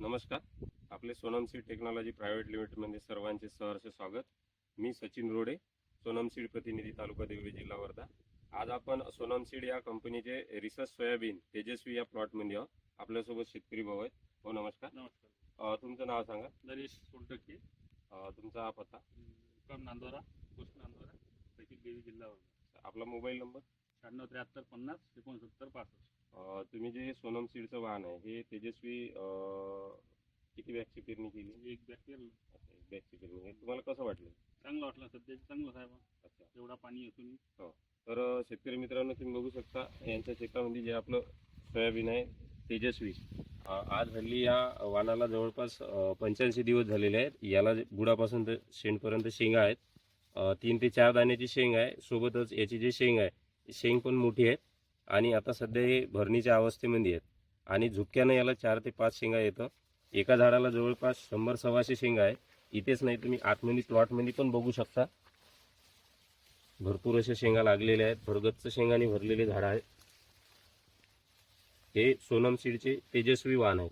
नमस्कार. आपले Sonam seed technology private लिमिटेडमध्ये सर्वांचे सहर्ष स्वागत. मी सचिन रोडे, सोनम सीड प्रतिनिधी, तालुका देवळी, जिल्हा वर्धा. आज आपण सोनम सीड या कंपनीचे रिसर्च सोयाबीन तेजस्वी या प्लॉटमध्ये आहोत. आपल्यासोबत शेतकरी भाऊ आहेत. हो, नमस्कार. नमस्कार. तुमचं नाव सांगा. नरेश सोनटक्के, तुमचा पत्ता. मुक्काम नांदोरा, पोस्ट नांदोरा, तहसील देवी, जिल्हा वर्धा. आपला मोबाईल नंबर. 967350 6965. तुम्ही जे सोनम सीडचं वाहन आहे हे तेजस्वी किती बॅगची पेरणी केली? एक बॅग केलं. एक बॅगची पेरणी केली. तुम्हाला कसं वाटलं? चांगलं वाटलं, सध्या चांगलं साहेब. अच्छा. एवढा पाणी असून तर शेतकरी मित्रांनो, तुम्ही बघू शकता यांच्या शेतामध्ये जे आपलं सोयाबीन आहे तेजस्वी, आज हल्ली या वाणाला जवळपास 85 दिवस झालेले आहेत. याला बुडापासून तर शेंडपर्यंत शेंगा आहेत. 3 ते 4 दाण्याची शेंग आहे. सोबतच याची जी शेंग आहे शेंग पण मोठी आहे आणि आता सध्या हे भरणीच्या अवस्थेमध्ये आहेत आणि झुपक्यानं याला 4 ते 5 शेंगा येतं. एका झाडाला जवळपास 100-125 शेंगा आहे. इथेच नाही, तुम्ही आतमध्ये प्लॉटमध्ये पण बघू शकता, भरपूर अशा शेंगा लागलेल्या आहेत. भरगच्च शेंगांनी भरलेले झाड आहे. हे सोनम सीडचे तेजस्वी वाण आहे.